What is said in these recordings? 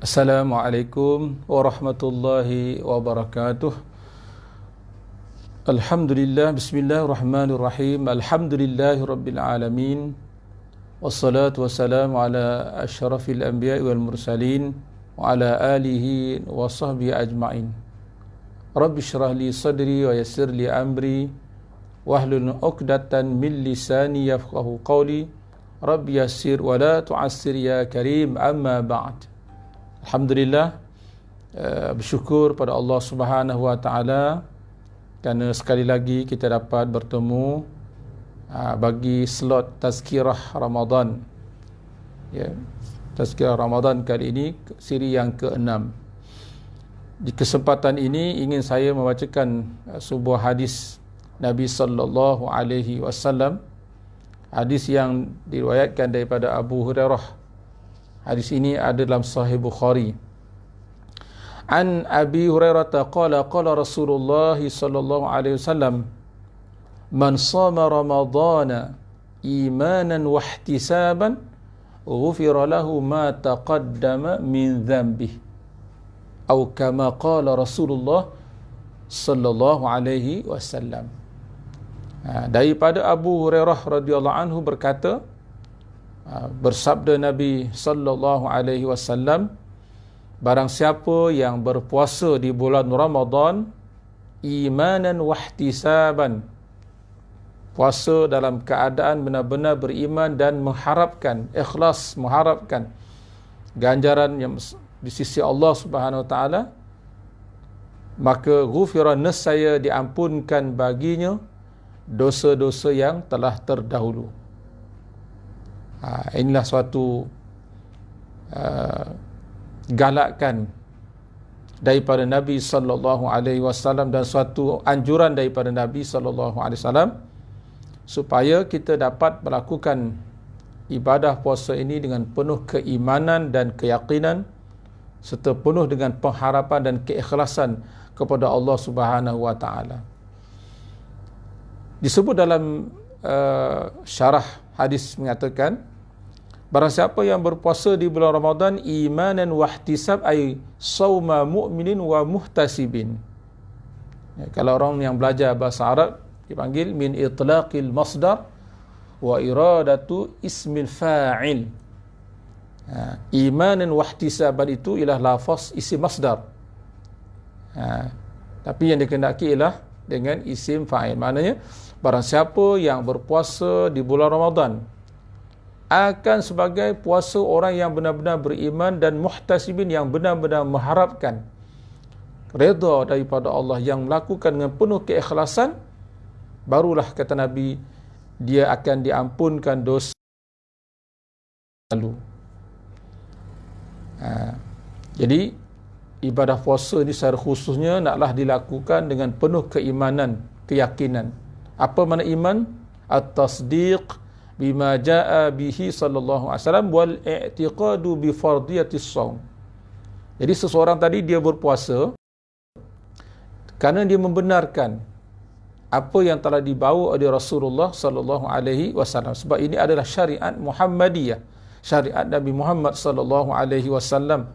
Assalamualaikum warahmatullahi wabarakatuh. Alhamdulillah, bismillahirrahmanirrahim. Alhamdulillahi rabbil alamin. Wassalatu wassalamu ala asyrafil anbiya'i wal mursalin wa ala alihi wa sahbihi ajma'in. Rabbi syrah li sadri wa yassir li amri wahlul 'uqdatan min lisani yafqahu qawli. Rabbi yassir wa la tu'assir ya karim, amma ba'd. Alhamdulillah, bersyukur pada Allah Subhanahu wa taala kerana sekali lagi kita dapat bertemu bagi slot tazkirah Ramadan. Ya, tazkirah Ramadan kali ini siri yang ke-6. Di kesempatan ini ingin saya membacakan sebuah hadis Nabi sallallahu alaihi wasallam, hadis yang diriwayatkan daripada Abu Hurairah. Hadis ini ada dalam Sahih Bukhari. An Abi Hurairah qala qala Rasulullah sallallahu alaihi wasallam, man shama Ramadhana imanan wa ihtisaban ghufira lahu ma taqaddama min dhanbihi. Atau kama qala Rasulullah sallallahu alaihi wasallam. Daripada Abu Hurairah radhiyallahu anhu berkata, bersabda Nabi sallallahu alaihi wasallam, barang siapa yang berpuasa di bulan Ramadan imanan wa ihtisaban, puasa dalam keadaan benar-benar beriman dan mengharapkan, ikhlas mengharapkan ganjaran yang di sisi Allah Subhanahu wa taala, maka ghufira, nescaya diampunkan baginya dosa-dosa yang telah terdahulu. Inilah suatu galakan daripada Nabi sallallahu alaihi wasallam dan suatu anjuran daripada Nabi sallallahu alaihi wasallam supaya kita dapat melakukan ibadah puasa ini dengan penuh keimanan dan keyakinan serta penuh dengan pengharapan dan keikhlasan kepada Allah Subhanahu wa taala. Disebut dalam syarah hadis mengatakan, barang siapa yang berpuasa di bulan Ramadan imanan wa ihtisab, ay sauma mu'minin wa muhtasibin. Ya, kalau orang yang belajar bahasa Arab dipanggil min itlaqil masdar wa iradatu ismil fa'il. Imanan wa ihtisaban itu ialah lafaz isim masdar. Tapi yang dikehendaki ialah dengan isim fa'il. Maknanya barang siapa yang berpuasa di bulan Ramadan akan sebagai puasa orang yang benar-benar beriman dan muhtasibin, yang benar-benar mengharapkan redha daripada Allah, yang melakukan dengan penuh keikhlasan, barulah kata Nabi dia akan diampunkan dosa lalu. Jadi ibadah puasa ini secara khususnya naklah dilakukan dengan penuh keimanan, keyakinan. Apa makna iman? At-tasdiq bima jaa bihi sallallahu alaihi wasallam wal i'tiqadu bi fardiyatis shaum. Jadi seseorang tadi dia berpuasa kerana dia membenarkan apa yang telah dibawa oleh Rasulullah sallallahu alaihi wasallam, sebab ini adalah syariat Muhammadiyah, syariat Nabi Muhammad sallallahu alaihi wasallam.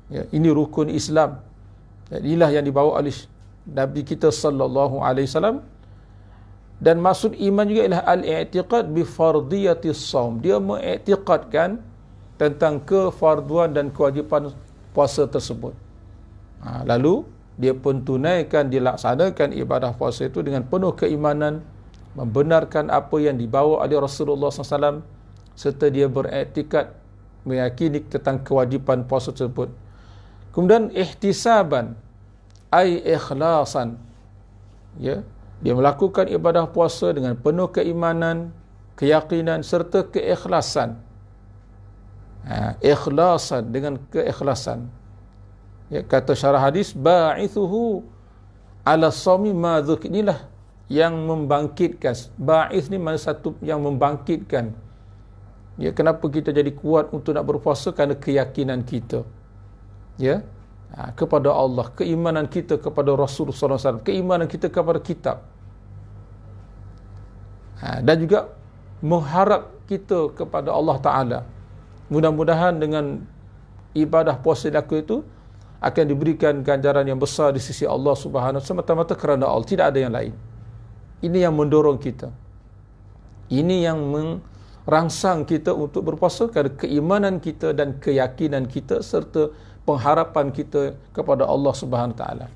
Ya, ini rukun Islam. Inilah yang dibawa oleh Nabi kita sallallahu alaihi wasallam. Dan maksud iman juga ialah al-i'tiqad bi fardiyatis shaum. Dia mengiktikadkan tentang kefarduan dan kewajipan puasa tersebut. Lalu dia pun tunaikan, dilaksanakan ibadah puasa itu dengan penuh keimanan, membenarkan apa yang dibawa oleh Rasulullah SAW, serta dia beriktikad meyakini tentang kewajipan puasa tersebut. Kemudian ihtisaban, ai ikhlasan. Ya, dia melakukan ibadah puasa dengan penuh keimanan, keyakinan serta keikhlasan. Ikhlasan, dengan keikhlasan. Ya, kata syarah hadis, ba'ithuhu ala shaumi ma dzuk. Inilah yang membangkitkan. Ba'ith ni mana satu yang membangkitkan. Ya, kenapa kita jadi kuat untuk nak berpuasa? Kerana keyakinan kita. Ya, kepada Allah, keimanan kita kepada Rasulullah SAW, keimanan kita kepada kitab, dan juga mengharap kita kepada Allah Ta'ala. Mudah-mudahan dengan ibadah puasa aku itu akan diberikan ganjaran yang besar di sisi Allah Subhanahu semata-mata kerana Allah, tidak ada yang lain. Ini yang mendorong kita. Ini yang merangsang kita untuk berpuasa kerana keimanan kita dan keyakinan kita serta pengharapan kita kepada Allah Subhanahu taala.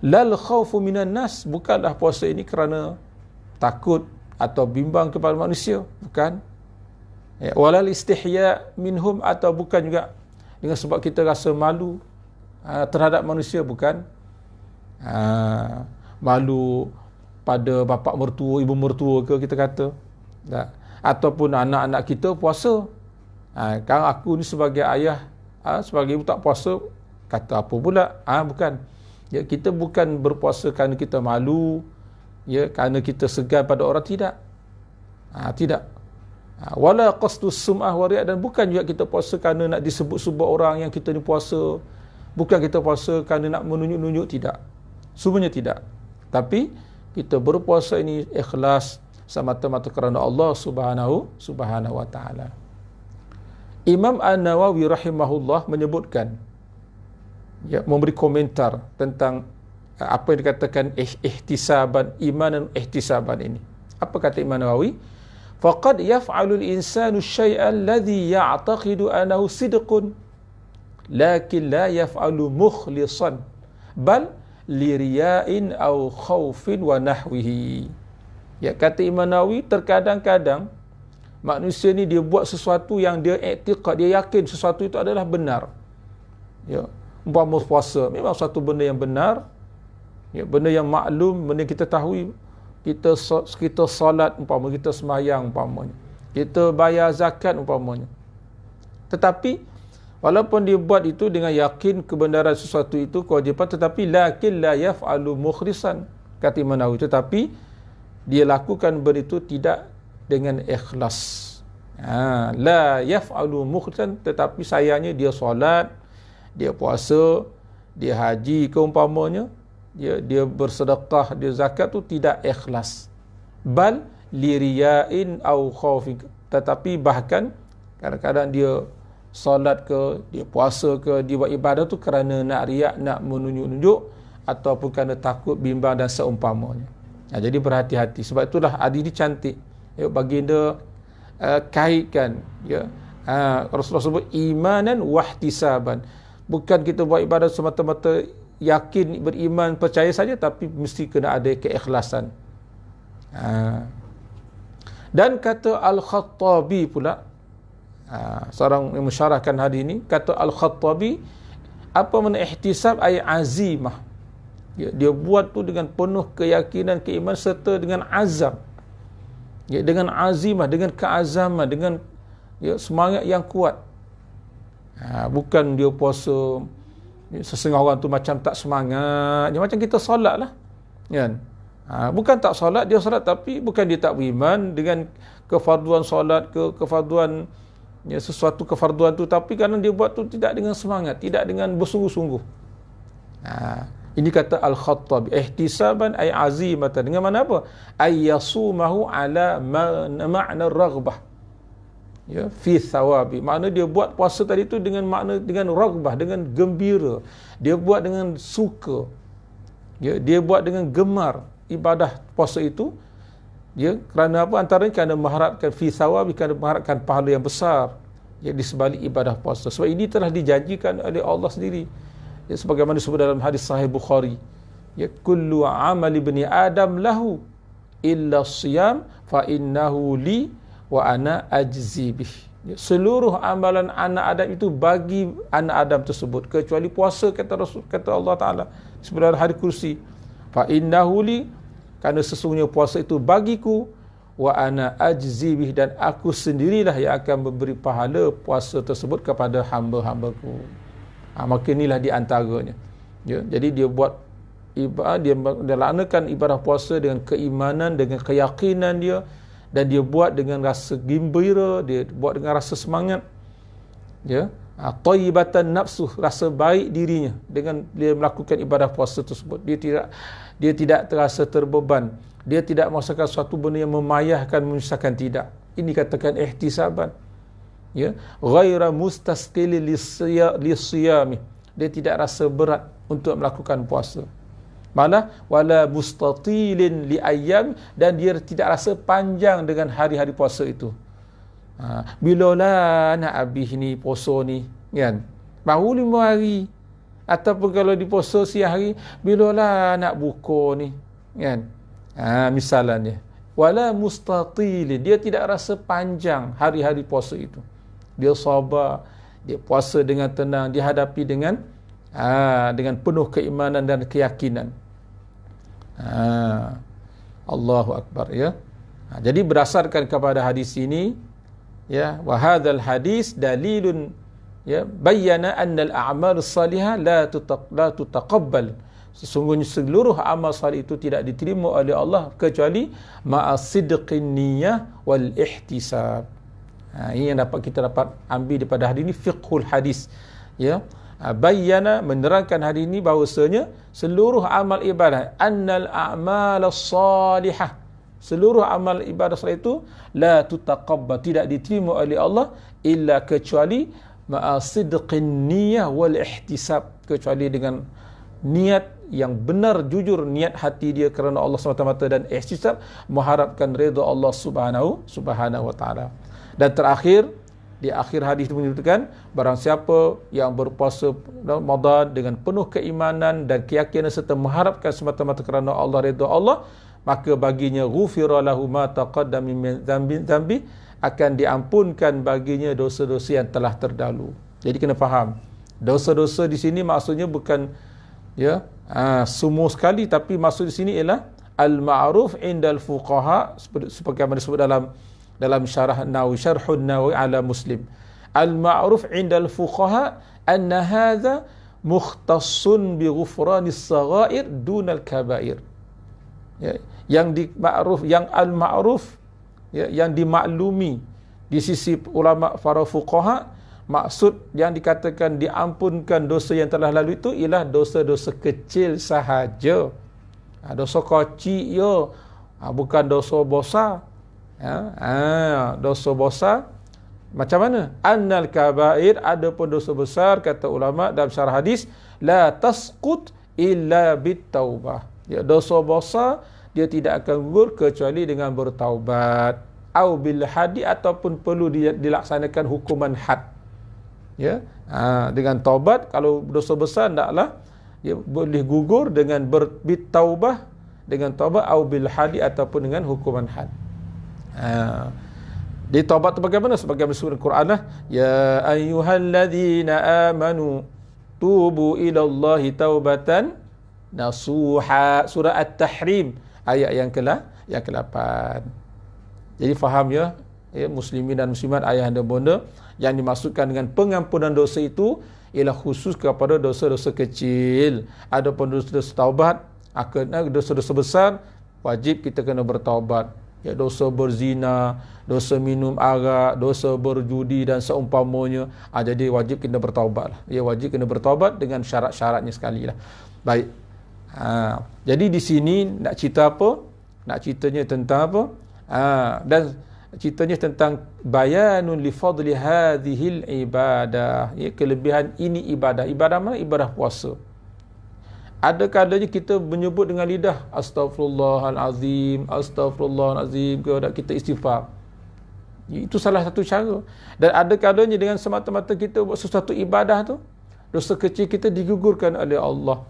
Lal khaufu minan nas, bukanlah puasa ini kerana takut atau bimbang kepada manusia, bukan. Ya, walal istihya minhum, atau bukan juga dengan sebab kita rasa malu terhadap manusia, bukan. Malu pada bapa mertua, ibu mertua ke kita kata. Tak. Ataupun anak-anak kita puasa. Kan aku ni sebagai ayah, sebagai ibu tak puasa, kata apa pula? Bukan. Ya, kita bukan berpuasa kerana kita malu, ya, kerana kita segan pada orang, tidak. Tidak. Wala qasdus sum'ah wa riya, dan bukan juga kita puasa kerana nak disebut-sebut orang yang kita ni puasa. Bukan kita puasa kerana nak menunjuk-nunjuk, tidak. Semuanya tidak. Tapi kita berpuasa ini ikhlas semata-mata kerana Allah Subhanahu wa taala. Imam An-Nawawi rahimahullah menyebutkan, ya, memberi komentar tentang apa yang dikatakan ihtisaban, imanan ihtisaban ini. Apa kata Imam Nawawi? Faqad yaf'alu al-insanu syai'an alladhi ya'taqidu annahu sidqun, lakin la yaf'alu mukhlisan, bal liriya'in aw khawfin wa nahwihi. Ya, kata Imam Nawawi, terkadang-kadang manusia ni dia buat sesuatu yang dia i'tiqad, dia yakin sesuatu itu adalah benar. Ya, umpama puasa memang satu benda yang benar, ya, benda yang maklum, benda yang kita tahu. Kita solat umpama, kita sembahyang umpamanya, kita bayar zakat umpamanya. Tetapi walaupun dia buat itu dengan yakin kebenaran sesuatu itu kewajipan, tetapi lakin la yaf'alu mukhlisan, kata Imam Nawawi, tetapi dia lakukan benda itu tidak dengan ikhlas. La yaf'alu mukhlisan, tetapi sayangnya dia solat, dia puasa, dia haji keumpamanya, dia bersedekah, dia zakat tu tidak ikhlas. Bal liriya'in au khawfin, tetapi bahkan kadang-kadang dia solat ke, dia puasa ke, dia buat ibadah tu kerana nak riak, nak menunjuk-nunjuk, ataupun kerana takut, bimbang dan seumpamanya. Jadi berhati-hati. Sebab itulah hadis ini cantik. Ya, baginda kaitkan, ya, Rasulullah sebut imanan wahtisaban. Bukan kita buat ibadah semata-mata yakin, beriman, percaya saja, tapi mesti kena ada keikhlasan. Dan kata Al-Khattabi pula, seorang yang mensyarahkan hadis ini, kata Al-Khattabi, apa makna ihtisab? Ay azimah. Dia buat tu dengan penuh keyakinan, keimanan serta dengan azam. Ya, dengan azimah, dengan keazaman, dengan, ya, semangat yang kuat. Bukan dia puasa, sesengah orang tu macam tak semangat, macam kita solat lah, kan? Bukan tak solat, dia solat, tapi bukan dia tak beriman dengan kefarduan solat ke kefarduan, ya, sesuatu kefarduan tu, tapi kerana dia buat tu tidak dengan semangat, tidak dengan bersungguh-sungguh. Ini kata Al-Khattabi, ihtisaban ay azimatan, dengan mana apa? Ay yasumahu ala ma'na raghbah, ya, fi thawabi. Makna dia buat puasa tadi tu dengan makna, dengan raghbah, dengan gembira. Dia buat dengan suka. Ya, dia buat dengan gemar ibadah puasa itu. Ya, kerana apa? Antaranya kerana mengharapkan fi thawabi, kerana mengharapkan pahala yang besar, ya, di sebalik ibadah puasa. Sebab ini telah dijanjikan oleh Allah sendiri. Ya, sebagaimana disebut dalam hadis sahih Bukhari, ya, kullu amali ibni adam lahu illa siyam fa innahu li wa ana ajzi bih. Seluruh amalan anak Adam itu bagi anak Adam tersebut, kecuali puasa, kata Rasul, kata Allah Taala sebenarnya hari kursi, fa innahu li, kerana sesungguhnya puasa itu bagiku, wa ana ajzi bih, dan aku sendirilah yang akan memberi pahala puasa tersebut kepada hamba-hambaku. Maka inilah di antaranya. Ya, jadi dia buat ibadah, dia laksanakan ibadah puasa dengan keimanan, dengan keyakinan dia, dan dia buat dengan rasa gembira, dia buat dengan rasa semangat, ya, thayyibatan nafsu, rasa baik dirinya dengan dia melakukan ibadah puasa tersebut. Dia tidak terasa terbeban, dia tidak merasakan suatu benda yang memayahkan, menyusahkan, tidak. Ini katakan ihtisaban. ya, ghaira mustasqilin lisiyami, dia tidak rasa berat untuk melakukan puasa. Malah wala mustatilin li ayyam, dan dia tidak rasa panjang dengan hari-hari puasa itu. Bilalah nak habis ni puasa ni, kan? Baru 5 hari. Ataupun kalau di puasa siang hari, bilalah nak buka ni, kan? Misalnya, wala mustatilin, dia tidak rasa panjang hari-hari puasa itu. Dia sabar, dia puasa dengan tenang, dihadapi dengan penuh keimanan dan keyakinan. Allahu Akbar, ya. Jadi berdasarkan kepada hadis ini, ya, wa hadzal hadis dalilun, ya, bayyana anna al-a'mal as-salihah la tutaqabbal. Sesungguhnya seluruh amal salih itu tidak diterima oleh Allah kecuali ma'as-sidqin niyyah wal ihtisab. Ini yang kita dapat ambil daripada hadis ini, fiqhul hadis, ya. Bayyana, menerangkan hari ini bahawasanya seluruh amal ibadah, annal a'mal as-salihah, seluruh amal ibadah salih itu la tutaqabbal, tidak diterima oleh Allah illa kecuali ma'asidqin niyah wal ihtisab, kecuali dengan niat yang benar, jujur niat hati dia kerana Allah semata-mata, dan ihtisab mengharapkan redha Allah subhanahu wa ta'ala. Dan terakhir, di akhir hadis itu menyebutkan, barang siapa yang berpuasa Ramadan dengan penuh keimanan dan keyakinan serta mengharapkan semata-mata kerana Allah, redha Allah, maka baginya ghufira lahu ma taqaddama min dzambi, akan diampunkan baginya dosa-dosa yang telah terdahulu. Jadi kena faham, dosa-dosa di sini maksudnya bukan, ya, semua sekali, tapi maksud di sini ialah al-ma'ruf indal fuqaha, seperti yang disebut dalam syarah Nawawi, syarhun Nawawi ala Muslim. Al-ma'ruf indal fuqaha anna hadha mukhtassun bi ghufranis saghair dunal kabair. Ya, yang al-ma'ruf, ya, yang dimaklumi di sisi ulama para fuqaha, maksud yang dikatakan diampunkan dosa yang telah lalu itu ialah dosa-dosa kecil sahaja. Dosa kecil, ya, bukan dosa besar. Dosa besar macam mana? Annal kabair, adapun dosa besar, kata ulama dalam syarah hadis, la tasqut illa bitaubah. Ya, dosa besar dia tidak akan gugur kecuali dengan bertaubat, au bil hadi, ataupun perlu dilaksanakan hukuman had, ya. Dengan taubat. Kalau dosa besar taklah, ya, boleh gugur dengan bertaubah, dengan taubat, au bil hadi, ataupun dengan hukuman had. Di taubat itu bagaimana? Sebagaimana disebut Al-Quran lah, ya ayyuhalladzina amanu tubu ilallahi taubatan nasuha, surah At-Tahrim ayat yang ke-8. Jadi faham, ya, muslimin dan muslimat, ayah dan bunda, yang dimaksudkan dengan pengampunan dosa itu ialah khusus kepada dosa-dosa kecil. Adapun dosa-dosa taubat, dosa-dosa besar, wajib kita kena bertaubat. Ya, dosa berzina, dosa minum arak, dosa berjudi dan seumpamanya, jadi wajib kita bertaubat lah. Ya, wajib kena bertaubat dengan syarat-syaratnya sekali lah. Baik. Jadi di sini nak cerita apa? Nak ceritanya tentang apa? Dan ceritanya tentang bayanun li fadli hadhil ibadah. Ya, kelebihan ini ibadah. Ibadah mana? Ibadah puasa. Ada kalanya kita menyebut dengan lidah astaghfirullahalazim, astaghfirullahalazim, kalau kita istighfar. Itu salah satu cara. Dan ada kalanya dengan semata-mata kita buat sesuatu ibadah tu, dosa kecil kita digugurkan oleh Allah.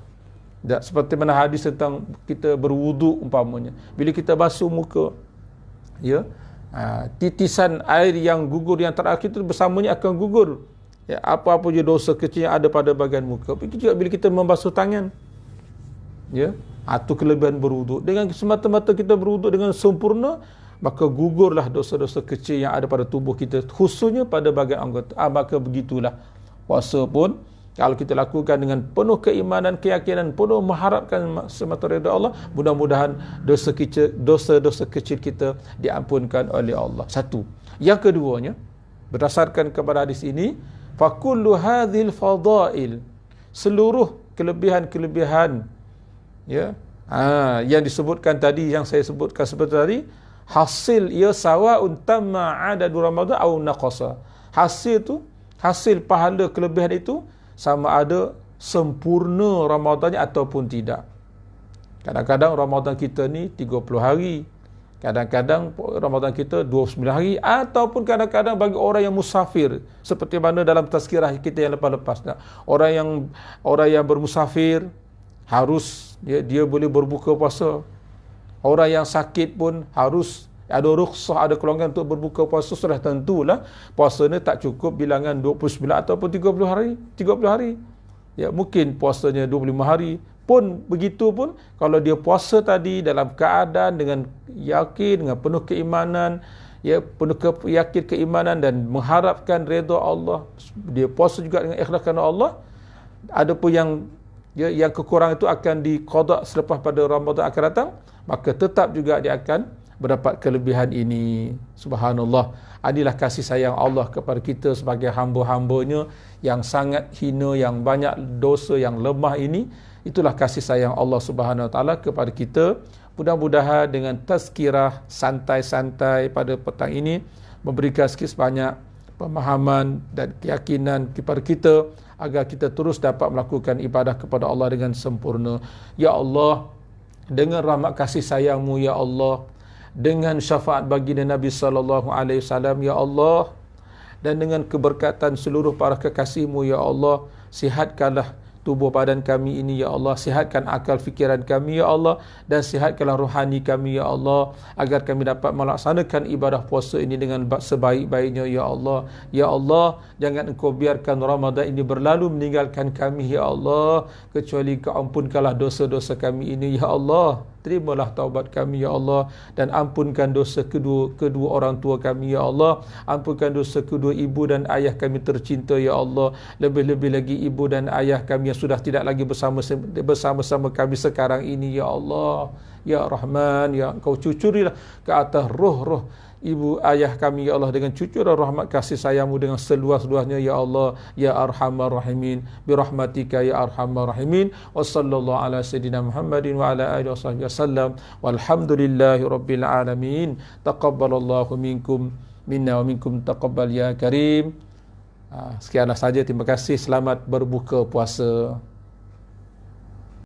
Dan seperti mana hadis tentang kita berwuduk umpamanya, bila kita basuh muka, ya, titisan air yang gugur yang terakhir itu bersamanya akan gugur, ya, apa-apa je dosa kecil yang ada pada bahagian muka. Begitu juga bila kita membasuh tangan, ya, itu kelebihan berwuduk. Dengan semata-mata kita berwuduk dengan sempurna, maka gugurlah dosa-dosa kecil yang ada pada tubuh kita, khususnya pada bahagian anggota. Maka begitulah puasa pun, kalau kita lakukan dengan penuh keimanan, keyakinan, penuh mengharapkan semata redha Allah, mudah-mudahan dosa-dosa kecil kita diampunkan oleh Allah. Satu. Yang keduanya, berdasarkan kepada hadis ini, fakullu hadhil fadail, seluruh kelebihan-kelebihan, ya, yang disebutkan tadi, yang saya sebutkan seperti tadi, hasil ia sawa'un tamma adadu Ramadan au naqasa. hasil pahala kelebihan itu sama ada sempurna Ramadannya ataupun tidak. Kadang-kadang Ramadan kita ni 30 hari, kadang-kadang Ramadan kita 29 hari, ataupun kadang-kadang bagi orang yang musafir, seperti mana dalam tazkirah kita yang lepas-lepas, orang yang bermusafir harus dia boleh berbuka puasa. Orang yang sakit pun harus ada rukhsah, ada kelonggaran untuk berbuka puasa. Sudah tentulah puasa ni tak cukup bilangan 29 ataupun 30 hari. Ya, mungkin puasanya 25 hari. Pun begitu pun kalau dia puasa tadi dalam keadaan dengan yakin, dengan penuh keimanan, ya, penuh yakin keimanan dan mengharapkan redha Allah, dia puasa juga dengan ikhlas kerana Allah. Adapun yang kekurangan itu akan diqada selepas pada Ramadan akan datang, maka tetap juga dia akan mendapat kelebihan ini. Subhanallah. Inilah kasih sayang Allah kepada kita sebagai hamba-hambanya yang sangat hina, yang banyak dosa, yang lemah ini. Itulah kasih sayang Allah Subhanahu Wa Taala kepada kita. Mudah-mudahan dengan tazkirah santai-santai pada petang ini memberikan sikit sebanyak pemahaman dan keyakinan kepada kita agar kita terus dapat melakukan ibadah kepada Allah dengan sempurna. Ya Allah, dengan rahmat kasih sayang-Mu ya Allah, dengan syafaat baginda Nabi sallallahu alaihi wasallam ya Allah, dan dengan keberkatan seluruh para kekasih-Mu ya Allah, sihatkanlah tubuh badan kami ini ya Allah, sihatkan akal fikiran kami ya Allah, dan sihatkanlah rohani kami ya Allah, agar kami dapat melaksanakan ibadah puasa ini dengan sebaik-baiknya ya Allah. Ya Allah, jangan Engkau biarkan Ramadan ini berlalu meninggalkan kami ya Allah, kecuali Kau ampunkanlah dosa-dosa kami ini ya Allah. Terimalah taubat kami ya Allah, dan ampunkan dosa kedua orang tua kami ya Allah, ampunkan dosa kedua ibu dan ayah kami tercinta ya Allah, lebih-lebih lagi ibu dan ayah kami yang sudah tidak lagi bersama-sama kami sekarang ini ya Allah. Ya Rahman, ya Engkau cucurilah ke atas roh-roh ibu ayah kami ya Allah dengan cucuran rahmat kasih sayang-Mu dengan seluas-luasnya ya Allah, ya Arhamar Rahimin, birahmatika ya Arhamar Rahimin. Wa sallallahu ala sayidina Muhammadin wa ala alihi wasallam, walhamdulillahi rabbil alamin. Taqabbalallahu minkum minna wa minkum taqabbal ya karim. Sekianlah saja, terima kasih, selamat berbuka puasa.